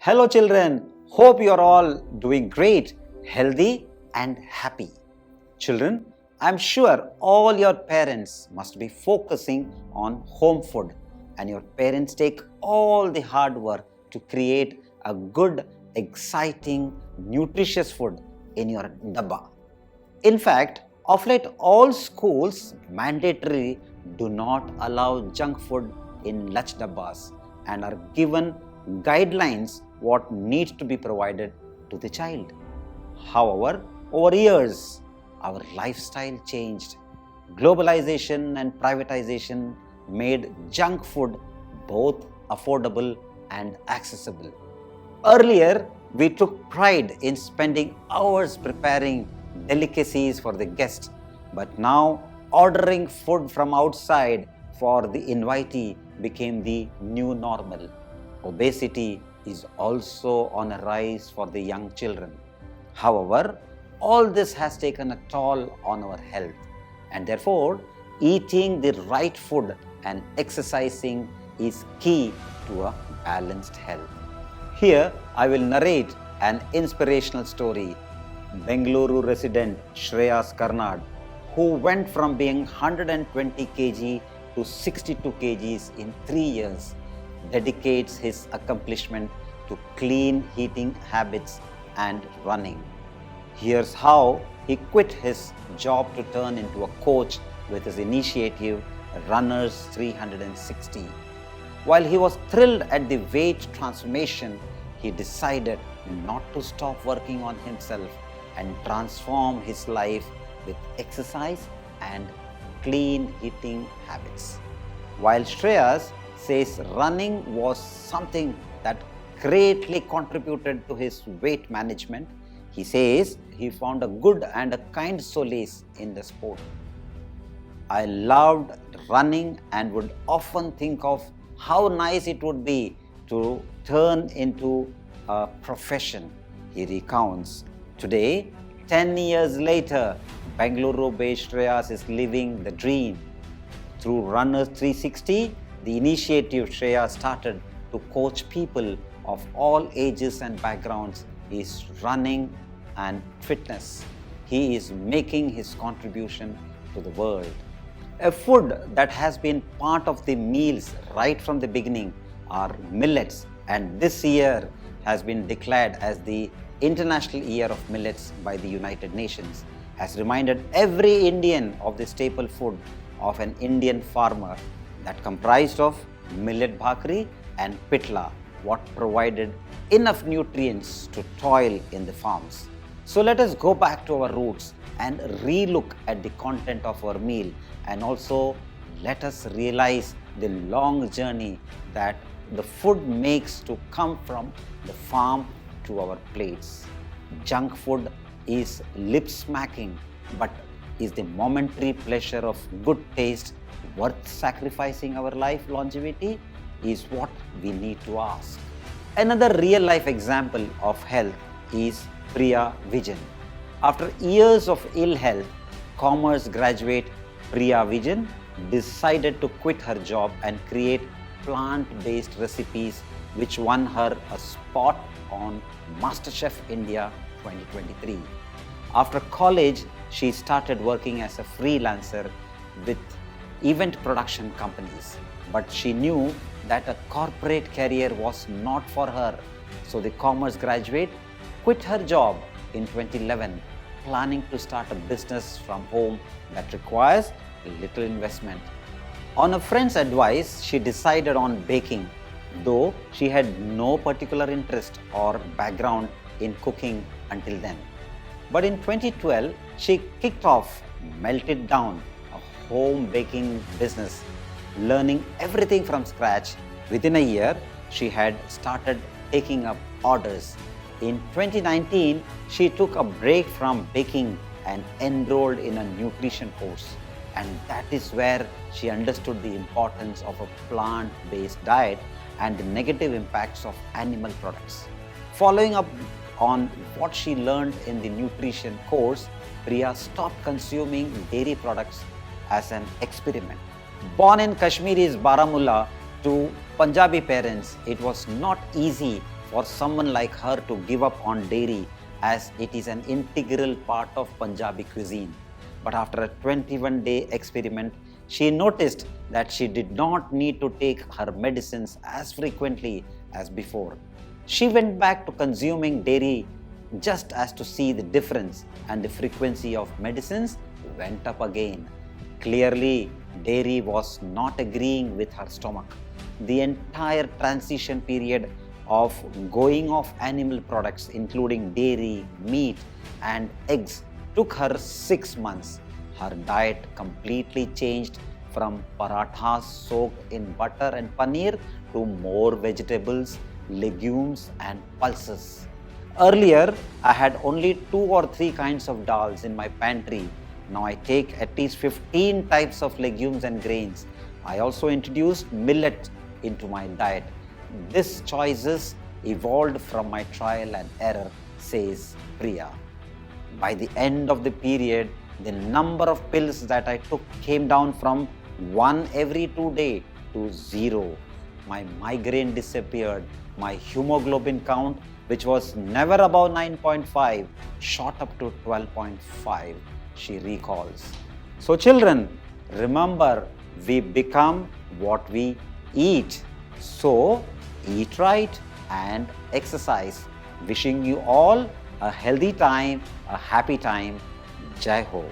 Hello children, hope you are all doing great, healthy and happy. Children, I am sure all your parents must be focusing on home food and your parents take all the hard work to create a good, exciting, nutritious food in your dabba. In fact, of late all schools mandatorily do not allow junk food in lunch dabbas and are given guidelines what needs to be provided to the child. However, over years, our lifestyle changed. Globalization and privatization made junk food both affordable and accessible. Earlier, we took pride in spending hours preparing delicacies for the guest, but now ordering food from outside for the invitee became the new normal. Obesity is also on a rise for the young children. However, all this has taken a toll on our health, and therefore, eating the right food and exercising is key to a balanced health. Here, I will narrate an inspirational story. Bengaluru resident Shreyas Karnad, who went from being 120 kg to 62 kgs in 3 years, dedicates his accomplishment to clean eating habits and running. Here's how he quit his job to turn into a coach with his initiative Runners 360. While he was thrilled at the weight transformation, he decided not to stop working on himself and transform his life with exercise and clean eating habits. While Shreyas says running was something that greatly contributed to his weight management, he says he found a good and a kind solace in the sport. I loved running and would often think of how nice it would be to turn into a profession, he recounts. Today, 10 years later, Bengaluru-based Shreyas is living the dream. Through Runners 360, the initiative Shreyas started to coach people of all ages and backgrounds is running and fitness. He is making his contribution to the world. A food that has been part of the meals right from the beginning are millets, and this year has been declared as the International Year of Millets by the United Nations, has reminded every Indian of the staple food of an Indian farmer that comprised of millet bhakri and pitla, what provided enough nutrients to toil in the farms. So let us go back to our roots and re-look at the content of our meal, and also let us realize the long journey that the food makes to come from the farm to our plates. Junk food is lip-smacking, but is the momentary pleasure of good taste worth sacrificing our life longevity? Is what we need to ask. Another real-life example of health is Priya Vijan. After years of ill health, commerce graduate Priya Vijan decided to quit her job and create plant-based recipes, which won her a spot on MasterChef India 2023. After college, she started working as a freelancer with event production companies, but she knew that a corporate career was not for her. So the commerce graduate quit her job in 2011, planning to start a business from home that requires little investment. On a friend's advice, she decided on baking, though she had no particular interest or background in cooking until then. But in 2012, she kicked off Melted Down, a home baking business, learning everything from scratch. Within a year, she had started taking up orders. In 2019, she took a break from baking and enrolled in a nutrition course. And that is where she understood the importance of a plant-based diet and the negative impacts of animal products. Following up on what she learned in the nutrition course, Priya stopped consuming dairy products as an experiment. Born in Kashmiri's Baramulla to Punjabi parents, it was not easy for someone like her to give up on dairy as it is an integral part of Punjabi cuisine. But after a 21-day experiment, she noticed that she did not need to take her medicines as frequently as before. She went back to consuming dairy just as to see the difference, and the frequency of medicines went up again. Clearly, dairy was not agreeing with her stomach. The entire transition period of going off animal products, including dairy, meat, and eggs, took her 6 months. Her diet completely changed from parathas soaked in butter and paneer to more vegetables, legumes, and pulses. Earlier, I had only 2 or 3 kinds of dals in my pantry. Now I take at least 15 types of legumes and grains. I also introduced millet into my diet. These choices evolved from my trial and error, says Priya. By the end of the period, the number of pills that I took came down from 1 every 2 days to 0. My migraine disappeared. My hemoglobin count, which was never above 9.5, shot up to 12.5, she recalls. So children, remember, we become what we eat. So eat right and exercise. Wishing you all a healthy time, a happy time. Jai Ho.